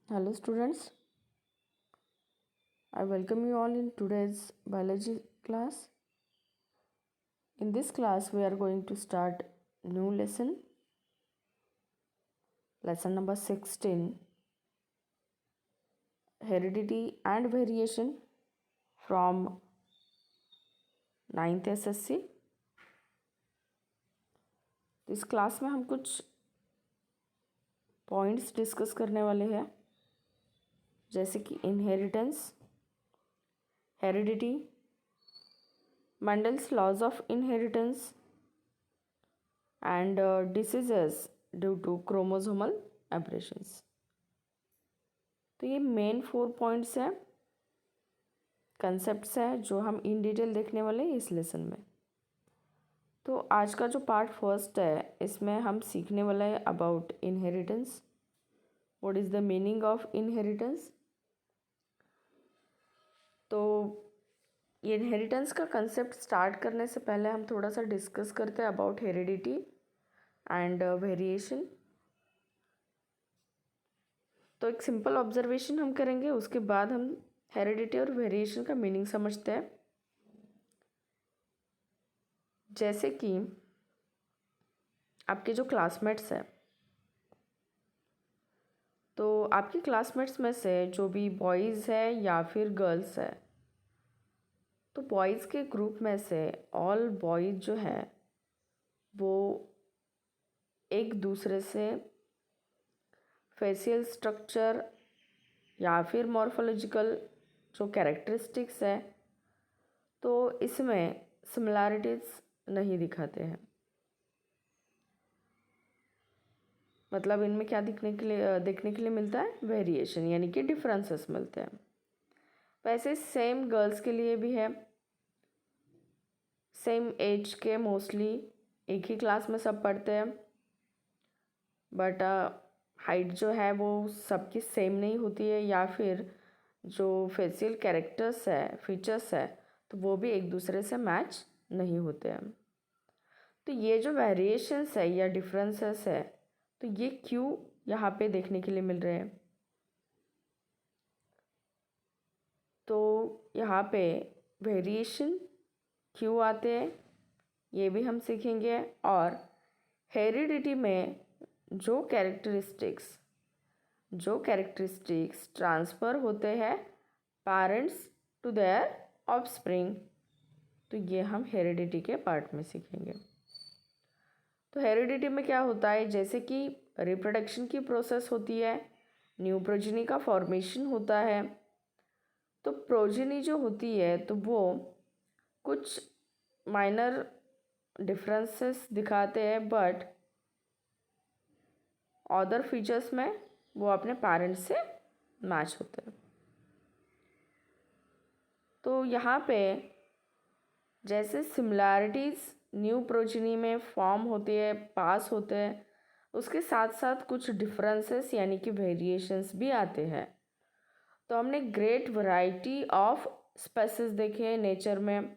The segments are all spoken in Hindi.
Hello students, I welcome you all in today's biology class. In this class we are going to start new lesson number 16, heredity and variation from 9th SSC. इस क्लास में हम कुछ पॉइंट्स डिस्कस करने वाले हैं, जैसे कि inheritance, heredity, Mendel's laws of inheritance and diseases due to chromosomal aberrations. तो ये मेन 4 पॉइंट्स हैं, कंसेप्ट्स हैं जो हम इन डिटेल देखने वाले हैं इस लेसन में। तो आज का जो पार्ट फर्स्ट है इसमें हम सीखने वाला है about inheritance. What is the meaning of inheritance. तो इनहेरिटेंस का कंसेप्ट स्टार्ट करने से पहले हम थोड़ा सा डिस्कस करते हैं अबाउट हेरिडिटी एंड वेरिएशन। तो एक सिंपल ऑब्जर्वेशन हम करेंगे, उसके बाद हम हेरिडिटी और वेरिएशन का मीनिंग समझते हैं। जैसे कि आपके जो क्लासमेट्स हैं, तो आपके क्लासमेट्स में से जो भी बॉयज़ है या फिर गर्ल्स है, तो बॉयज़ के ग्रुप में से ऑल बॉयज़ जो है वो एक दूसरे से फेशियल स्ट्रक्चर या फिर मॉर्फोलॉजिकल जो कैरेक्टरिस्टिक्स है तो इसमें सिमिलैरिटीज़ नहीं दिखाते हैं। मतलब इनमें क्या देखने के लिए मिलता है, वेरिएशन, यानी कि डिफरेंसेस मिलते हैं। वैसे सेम गर्ल्स के लिए भी है, सेम एज के मोस्टली एक ही क्लास में सब पढ़ते हैं, बट हाइट जो है वो सबकी सेम नहीं होती है, या फिर जो फेशियल कैरेक्टर्स है, फीचर्स है, तो वो भी एक दूसरे से मैच नहीं होते हैं। तो ये जो वेरिएशंस है या डिफरेंसेस है, तो ये क्यों यहाँ पे देखने के लिए मिल रहे हैं। तो यहाँ पे वेरिएशन क्यों आते हैं ये भी हम सीखेंगे, और हेरिडिटी में जो कैरेक्टरिस्टिक्स ट्रांसफ़र होते हैं पेरेंट्स टू देयर ऑफस्प्रिंग, तो ये हम हेरिडिटी के पार्ट में सीखेंगे। तो हेरिडिटी में क्या होता है, जैसे कि रिप्रोडक्शन की प्रोसेस होती है, न्यू प्रोजेनी का फॉर्मेशन होता है। तो प्रोजेनी जो होती है तो वो कुछ माइनर डिफरेंसेस दिखाते हैं, बट अदर फीचर्स में वो अपने पेरेंट्स से मैच होते हैं। तो यहाँ पे जैसे सिमिलैरिटीज़ न्यू प्रोजेनी में फॉर्म होती है, पास होते हैं, उसके साथ साथ कुछ डिफरेंसेस यानी कि वेरिएशंस भी आते हैं। तो हमने ग्रेट वैरायटी ऑफ स्पेसीज देखे हैं नेचर में,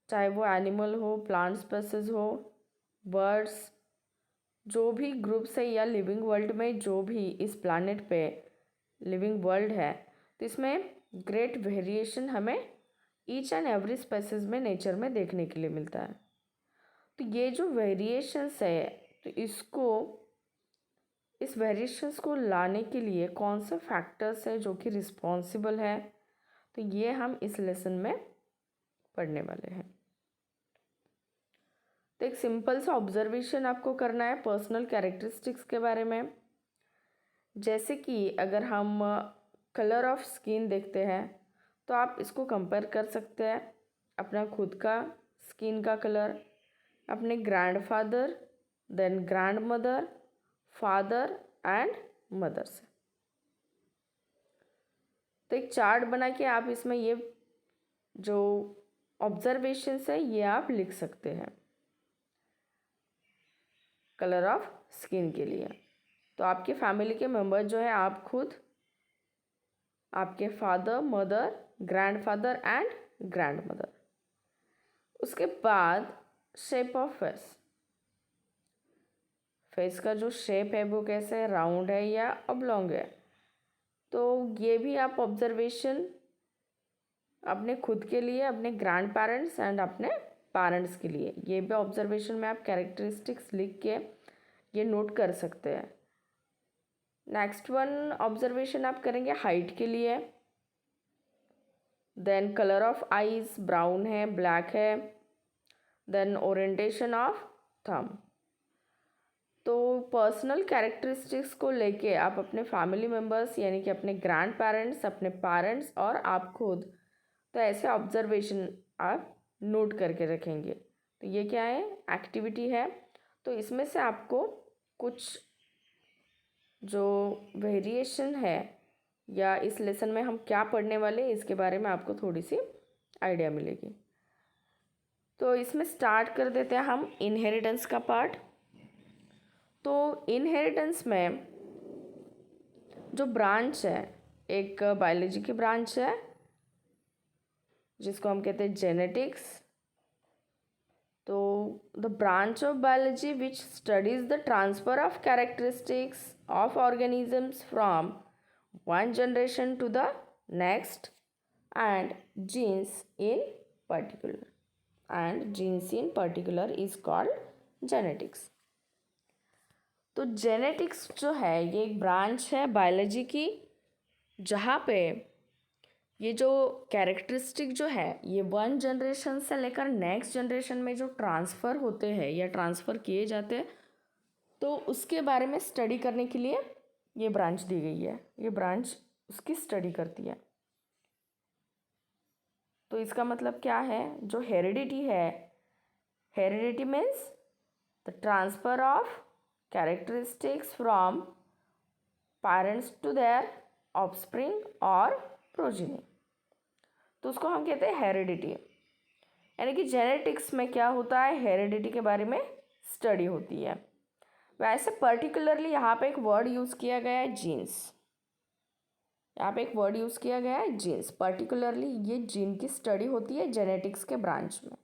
चाहे वो एनिमल हो, प्लांट स्पेसीज हो, बर्ड्स, जो भी ग्रुप्स है या लिविंग वर्ल्ड में जो भी इस प्लानट पे लिविंग वर्ल्ड है, तो इसमें ग्रेट वेरिएशन हमें ईच एंड एवरी स्पेसीज में नेचर में देखने के लिए मिलता है। तो ये जो वेरिएशंस है, तो इस वेरिएशंस को लाने के लिए कौन से फैक्टर्स है जो कि रिस्पॉन्सिबल है, तो ये हम इस लेसन में पढ़ने वाले हैं। तो एक सिंपल सा ऑब्जर्वेशन आपको करना है पर्सनल कैरेक्टरिस्टिक्स के बारे में। जैसे कि अगर हम कलर ऑफ स्किन देखते हैं, तो आप इसको कंपेयर कर सकते हैं अपना खुद का स्किन का कलर अपने grandfather, then grandmother, father and mother से। तो एक चार्ट बना के आप इसमें ये जो ऑब्जर्वेशंस है ये आप लिख सकते हैं कलर ऑफ स्किन के लिए। तो आपके फैमिली के मेंबर जो है, आप खुद, आपके father, mother, grandfather and grand mother. उसके बाद शेप ऑफ फेस का जो शेप है वो कैसे है, राउंड है या ऑब्लॉन्ग है। तो ये भी आप ऑब्जर्वेशन अपने खुद के लिए, अपने ग्रैंड पेरेंट्स एंड अपने पेरेंट्स के लिए, ये भी ऑब्जर्वेशन में आप कैरेक्टरिस्टिक्स लिख के ये नोट कर सकते हैं। नेक्स्ट वन ऑब्जर्वेशन आप करेंगे हाइट के लिए। Then colour of eyes brown है, ब्लैक है। Then orientation of thumb. तो पर्सनल कैरेक्टरिस्टिक्स को लेके आप अपने फैमिली मेम्बर्स यानी कि अपने ग्रैंड पेरेंट्स, अपने पेरेंट्स और आप खुद, तो ऐसे ऑब्जर्वेशन आप नोट करके रखेंगे। तो ये क्या है, एक्टिविटी है। तो इसमें से आपको कुछ जो वेरिएशन है या इस लेसन में हम क्या पढ़ने वाले हैं इसके बारे में आपको थोड़ी सी आइडिया मिलेगी। तो इसमें स्टार्ट कर देते हैं हम इनहेरिटेंस का पार्ट। तो इनहेरिटेंस में जो ब्रांच है, एक बायोलॉजी की ब्रांच है जिसको हम कहते हैं जेनेटिक्स। तो the branch of biology which studies the transfer of characteristics of organisms from one generation to the next and genes in particular is called genetics. तो जेनेटिक्स जो है ये एक ब्रांच है बायोलॉजी की जहाँ पे ये जो कैरेक्टरिस्टिक जो है ये वन जनरेशन से लेकर नेक्स्ट जनरेशन में जो ट्रांसफ़र होते हैं या ट्रांसफ़र किए जाते हैं, तो उसके बारे में स्टडी करने के लिए ये ब्रांच दी गई है। ये ब्रांच उसकी स्टडी करती है। तो इसका मतलब क्या है, जो हेरिडिटी है, heredity means the transfer of characteristics from parents to their offspring और प्रोजेनी। तो उसको हम कहते हैं हेरिडिटी। यानी कि जेनेटिक्स में क्या होता है, हेरिडिटी के बारे में स्टडी होती है। वैसे पर्टिकुलरली यहाँ पे एक वर्ड यूज़ किया गया है जीन्स। यहाँ पे एक वर्ड यूज़ किया गया है जीन्स। पर्टिकुलरली ये जीन की स्टडी होती है जेनेटिक्स के ब्रांच में।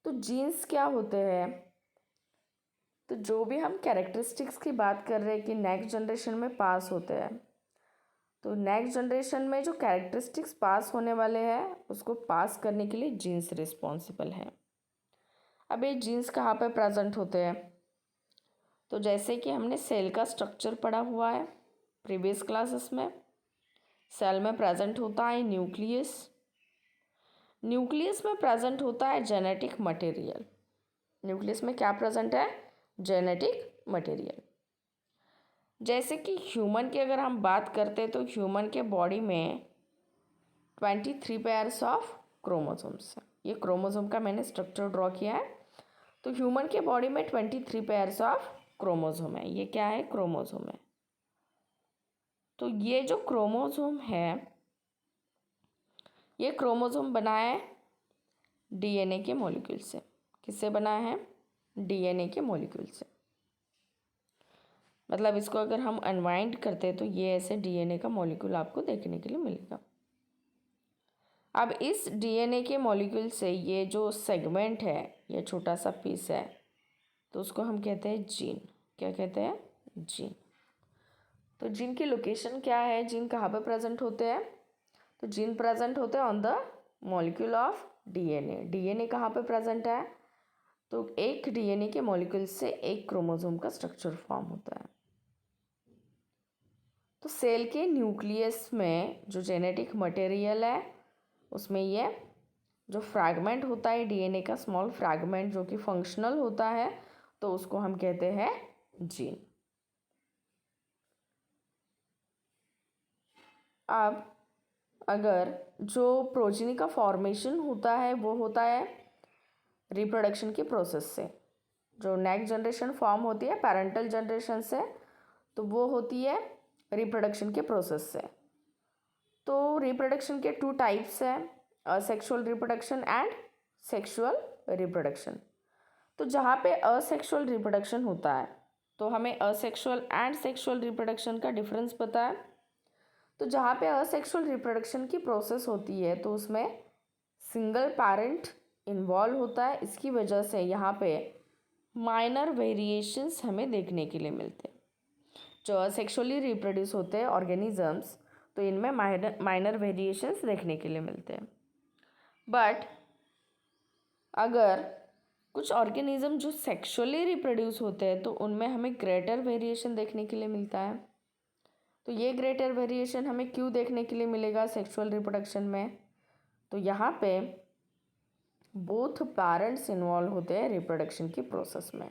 तो जीन्स क्या होते हैं, तो जो भी हम कैरेक्टरिस्टिक्स की बात कर रहे हैं कि नेक्स्ट जनरेशन में पास होते हैं, तो नेक्स्ट जनरेशन में जो कैरेक्टरिस्टिक्स पास होने वाले हैं उसको पास करने के लिए जीन्स रिस्पॉन्सिबल है। अब ये जीन्स कहाँ पे प्रेजेंट होते हैं, तो जैसे कि हमने सेल का स्ट्रक्चर पढ़ा हुआ है प्रीवियस क्लासेस में। सेल में प्रेजेंट होता है न्यूक्लियस। न्यूक्लियस में प्रेजेंट होता है जेनेटिक मटेरियल। न्यूक्लियस में क्या प्रेजेंट है, जेनेटिक मटेरियल। जैसे कि ह्यूमन की अगर हम बात करते हैं तो ह्यूमन के बॉडी में 23 पेयर्स ऑफ क्रोमोसोम्स हैं। ये क्रोमोसोम का मैंने स्ट्रक्चर ड्रॉ किया है। तो ह्यूमन के बॉडी में 23 पेयर्स ऑफ क्रोमोसोम है। ये क्या है, क्रोमोसोम है। तो ये जो क्रोमोसोम है, ये क्रोमोसोम बना है डीएनए के मॉलिक्यूल से। किससे बना है, डीएनए के मॉलिक्यूल से। मतलब इसको अगर हम अनवाइंड करते हैं तो ये ऐसे डीएनए का मॉलिक्यूल आपको देखने के लिए मिलेगा। अब इस डीएनए के मॉलिक्यूल से ये जो सेगमेंट है, ये छोटा सा पीस है, तो उसको हम कहते हैं जीन। क्या कहते हैं, जीन। तो जीन की लोकेशन क्या है, जीन कहाँ पे प्रेजेंट होते हैं, तो जीन प्रेजेंट होते हैं on the molecule of DNA. DNA कहाँ पे प्रेजेंट है, तो एक डीएनए के मॉलिक्यूल से एक क्रोमोसोम का स्ट्रक्चर फॉर्म होता है। तो सेल के न्यूक्लियस में जो जेनेटिक मटेरियल है उसमें ये जो फ्रैगमेंट होता है डीएनए का, स्मॉल फ्रैगमेंट जो कि फंक्शनल होता है, तो उसको हम कहते हैं जीन। अब अगर जो प्रोजेनी का फॉर्मेशन होता है वो होता है रिप्रोडक्शन के प्रोसेस से। जो नेक्स्ट जनरेशन फॉर्म होती है पेरेंटल जनरेशन से, तो वो होती है रिप्रोडक्शन के प्रोसेस से। तो रिप्रोडक्शन के 2 टाइप्स हैं, asexual reproduction and sexual reproduction. तो जहाँ पे असेक्सुअल रिप्रोडक्शन होता है तो हमें असेक्सुअल एंड सेक्सुअल रिप्रोडक्शन का डिफरेंस पता है। तो जहाँ पे असेक्सुअल रिप्रोडक्शन की प्रोसेस होती है तो उसमें सिंगल पेरेंट इन्वॉल्व होता है। इसकी वजह से यहाँ पे माइनर वेरिएशंस हमें देखने के लिए मिलते हैं। जो असेक्सुअली रिप्रोड्यूस होते हैं ऑर्गेनिजम्स, तो इनमें माइनर वेरिएशंस देखने के लिए मिलते हैं। बट अगर कुछ ऑर्गेनिज्म जो सेक्सुअली रिप्रोड्यूस होते हैं तो उनमें हमें ग्रेटर वेरिएशन देखने के लिए मिलता है। तो ये ग्रेटर वेरिएशन हमें क्यों देखने के लिए मिलेगा सेक्सुअल रिप्रोडक्शन में? तो यहाँ पे बोथ पेरेंट्स इन्वॉल्व होते हैं रिप्रोडक्शन की प्रोसेस में।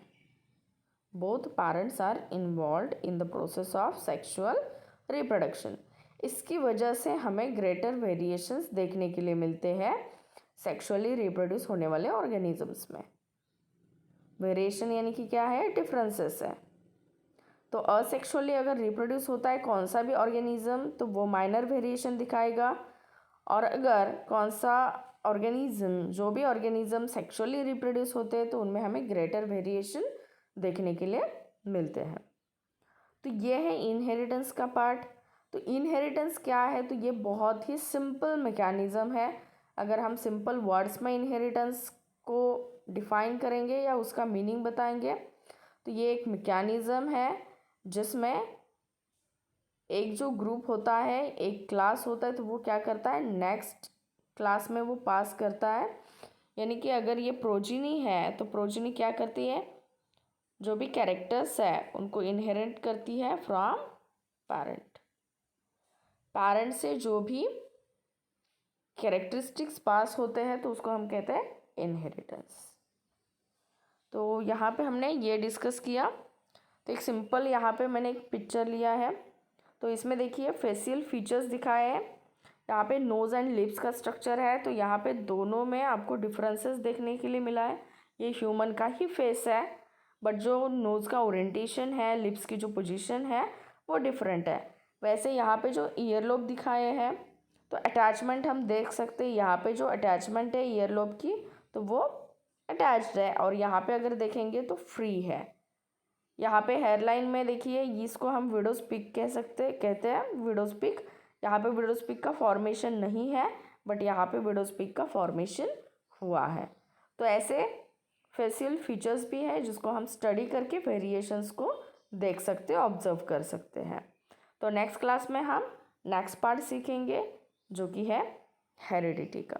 Both parents are involve in the process of sexual reproduction. इसकी वजह से हमें ग्रेटर वेरिएशंस देखने के लिए मिलते हैं सेक्सुअली रिप्रोड्यूस होने वाले ऑर्गेनिजम्स में। वेरिएशन यानी कि क्या है? डिफरेंसेस है। तो असेक्सुअली अगर रिप्रोड्यूस होता है कौन सा भी ऑर्गेनिज्म तो वो माइनर वेरिएशन दिखाएगा, और अगर कौन सा ऑर्गेनिज्म जो भी ऑर्गेनिज्म सेक्सुअली रिप्रोड्यूस होते हैं तो उनमें हमें ग्रेटर वेरिएशन देखने के लिए मिलते हैं। तो ये है इनहेरिटेंस का पार्ट। तो इनहेरिटेंस क्या है? तो ये बहुत ही सिंपल मैकेनिज्म है। अगर हम सिंपल वर्ड्स में इनहेरिटेंस को डिफाइन करेंगे या उसका मीनिंग बताएंगे तो ये एक मैकेनिज्म है जिसमें एक जो ग्रुप होता है, एक क्लास होता है, तो वो क्या करता है नेक्स्ट क्लास में वो पास करता है। यानी कि अगर ये प्रोजिनी है तो प्रोजिनी क्या करती है? जो भी कैरेक्टर्स है उनको इनहेरिट करती है फ्रॉम पेरेंट। पेरेंट से जो भी कैरेक्टरिस्टिक्स पास होते हैं तो उसको हम कहते हैं इनहेरिटेंस। तो यहाँ पे हमने ये डिस्कस किया। तो एक सिंपल यहाँ पे मैंने एक पिक्चर लिया है। तो इसमें देखिए फेशियल फीचर्स दिखाए हैं। यहाँ पे नोज़ एंड लिप्स का स्ट्रक्चर है। तो यहाँ पे दोनों में आपको डिफरेंसेस देखने के लिए मिला है। ये ह्यूमन का ही फेस है, बट जो नोज़ का ओरिएंटेशन है, लिप्स की जो पोजीशन है वो डिफरेंट है। वैसे यहाँ पे जो ईयरलोब दिखाए हैं तो अटैचमेंट हम देख सकते हैं। यहाँ पे जो अटैचमेंट है ईयरलोब की तो वो अटैच्ड है, और यहाँ पे अगर देखेंगे तो फ्री है। यहाँ पे हेयरलाइन में देखिए इसको हम विडोज पिक कहते हैं विडोज पिक। यहाँ पे विडोज पिक का फॉर्मेशन नहीं है, बट यहाँ पे विडोज पिक का फॉर्मेशन हुआ है। तो ऐसे फेशियल फीचर्स भी है जिसको हम स्टडी करके वेरिएशंस को देख सकते हैं, ऑब्जर्व कर सकते हैं। तो नेक्स्ट क्लास में हम नेक्स्ट पार्ट सीखेंगे जो कि है हेरिडिटी का।